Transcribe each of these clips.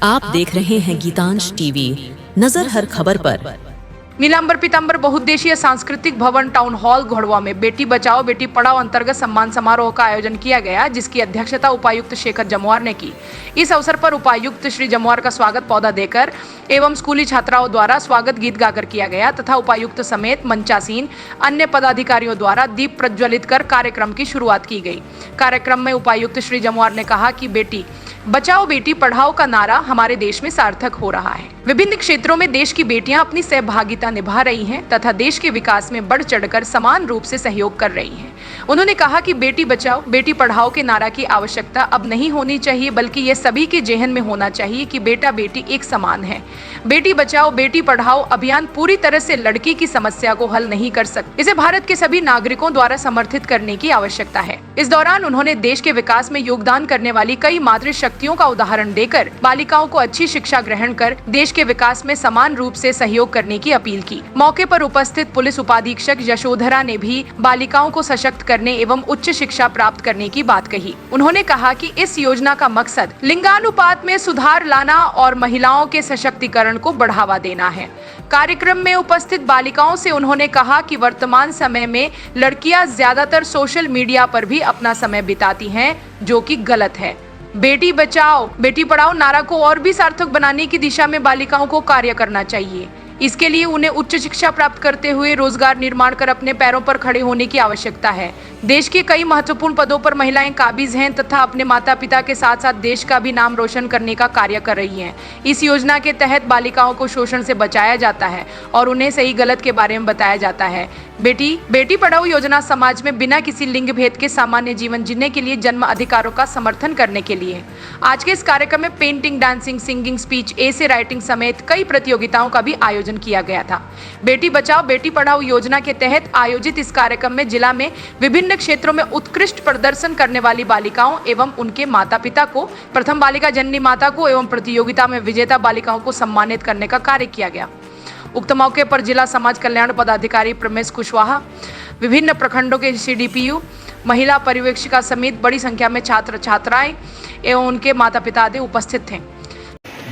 आप देख रहे हैं गीतांश टीवी, नजर हर खबर पर। नीलांबर पीतांबर बहुउद्देशीय सांस्कृतिक भवन टाउन हॉल घोड़वा में बेटी बचाओ बेटी पढ़ाओ अंतर्गत सम्मान समारोह का आयोजन किया गया, जिसकी अध्यक्षता उपायुक्त शेखर जमुआर ने की। इस अवसर पर उपायुक्त श्री जमुआर का स्वागत पौधा देकर एवं स्कूली छात्राओं द्वारा स्वागत गीत गाकर किया गया तथा उपायुक्त समेत मंचासीन अन्य पदाधिकारियों द्वारा दीप प्रज्वलित कर कार्यक्रम की शुरुआत की गई। कार्यक्रम में उपायुक्त श्री जमुआर ने कहा कि बेटी बचाओ बेटी पढ़ाओ का नारा हमारे देश में सार्थक हो रहा है। विभिन्न क्षेत्रों में देश की बेटियां अपनी सहभागिता निभा रही हैं तथा देश के विकास में बढ़ चढ़कर समान रूप से सहयोग कर रही हैं। उन्होंने कहा कि बेटी बचाओ बेटी पढ़ाओ के नारा की आवश्यकता अब नहीं होनी चाहिए, बल्कि ये सभी के जेहन में होना चाहिए कि बेटा बेटी एक समान है। बेटी बचाओ बेटी पढ़ाओ अभियान पूरी तरह से लड़की की समस्या को हल नहीं कर सकता, इसे भारत के सभी नागरिकों द्वारा समर्थित करने की आवश्यकता है। इस दौरान उन्होंने देश के विकास में योगदान करने वाली कई मातृशक्तियों का उदाहरण देकर बालिकाओं को अच्छी शिक्षा ग्रहण कर देश के विकास में समान रूप से सहयोग करने की अपील की। मौके पर उपस्थित पुलिस उपाधीक्षक यशोधरा ने भी बालिकाओं को सशक्त करने एवं उच्च शिक्षा प्राप्त करने की बात कही। उन्होंने कहा कि इस योजना का मकसद लिंगानुपात में सुधार लाना और महिलाओं के सशक्तिकरण को बढ़ावा देना है। कार्यक्रम में उपस्थित बालिकाओं से उन्होंने कहा कि वर्तमान समय में लड़कियां ज्यादातर सोशल मीडिया पर भी अपना समय बिताती हैं, जो कि गलत है। बेटी बचाओ बेटी पढ़ाओ नारा को और भी सार्थक बनाने की दिशा में बालिकाओं को कार्य करना चाहिए। इसके लिए उन्हें उच्च शिक्षा प्राप्त करते हुए रोजगार निर्माण कर अपने पैरों पर खड़े होने की आवश्यकता है। देश के कई महत्वपूर्ण पदों पर महिलाएं काबिज हैं तथा अपने माता पिता के साथ साथ देश का भी नाम रोशन करने का कार्य कर रही हैं। इस योजना के तहत बालिकाओं को शोषण से बचाया जाता है और उन्हें सही गलत के बारे में बताया जाता है। बेटी पढ़ाओ योजना समाज में बिना किसी लिंग भेद के सामान्य जीवन जीने के लिए जन्म अधिकारों का समर्थन करने के लिए। आज के इस कार्यक्रम में painting, dancing, singing, speech, essay writing समेत कई प्रतियोगिताओं का भी आयोजन किया गया था। बेटी बचाओ बेटी पढ़ाओ योजना के तहत आयोजित इस कार्यक्रम में जिला में विभिन्न क्षेत्रों में उत्कृष्ट प्रदर्शन करने वाली बालिकाओं एवं उनके माता पिता को, प्रथम बालिका जननी माता को एवं प्रतियोगिता में विजेता बालिकाओं को सम्मानित करने का कार्य किया गया। उक्त मौके पर जिला समाज कल्याण पदाधिकारी प्रमेश कुशवाहा, विभिन्न प्रखंडों के CDPU, महिला पर्यवेक्षिका समेत बड़ी संख्या में छात्र छात्राएं एवं उनके माता पिता आदि उपस्थित थे।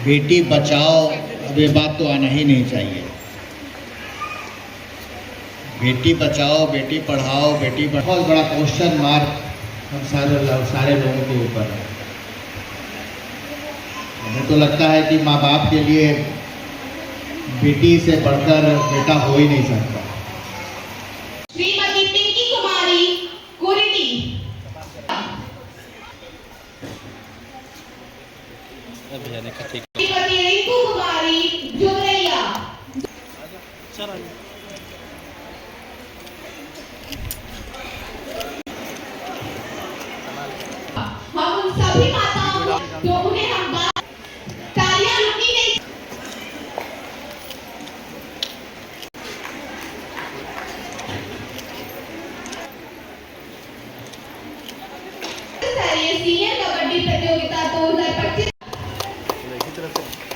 बेटी बचाओ, अब ये बात तो आना ही नहीं चाहिए। बेटी बचाओ बेटी पढ़ाओ बेटी बहुत बड़ा क्वेश्चन मार्क हम सारे लोगों के ऊपर है। हमें तो लगता है कि माँ बाप के लिए बेटी से बढ़कर बेटा हो ही नहीं सकता। श्रीमती पिंकी कुमारी कुरिटी, श्रीमती रिंकू कुमारी जुगरैया, हम उन सभी माताओं को जो उन्हें हम तालियां रुकी नहीं। सीनियर कबड्डी प्रतियोगिता 2025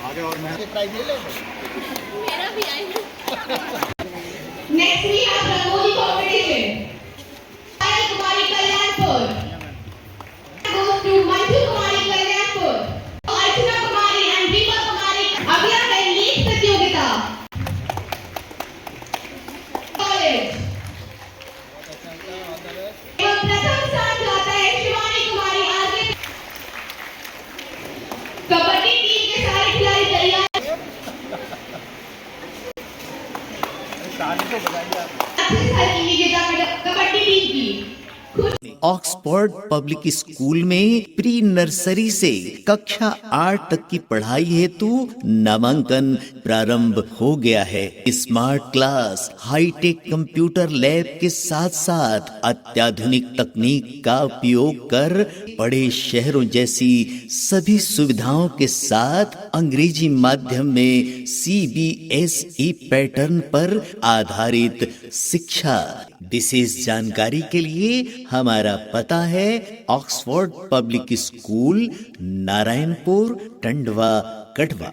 आगे और मैं प्राइज ले लेंगे। मेरा भी आएगा। Next we have rangoli competition. Payal Kumari Kalyanpur goes to Manju Kumari Kalyanpur, Archana Kumari and Deepa Kumari. अगला है लीग प्रतियोगिता कॉलेज एवं प्रथम स्थान जाता है शिवानी कुमारी। आगे कबड्डी टीम के सारे खिलाड़ी तैयार। कबड्डी टीम की ऑक्सफोर्ड पब्लिक स्कूल में प्री नर्सरी से कक्षा 8 तक की पढ़ाई हेतु नामांकन प्रारंभ हो गया है। Smart class, hi tech computer lab के साथ साथ अत्याधुनिक तकनीक का उपयोग कर बड़े शहरों जैसी सभी सुविधाओं के साथ अंग्रेजी माध्यम में CBSE पैटर्न पर आधारित शिक्षा। विशेष जानकारी के लिए हमारा पता है Oxford public school, Narayanpur, Tandwa, कटवा।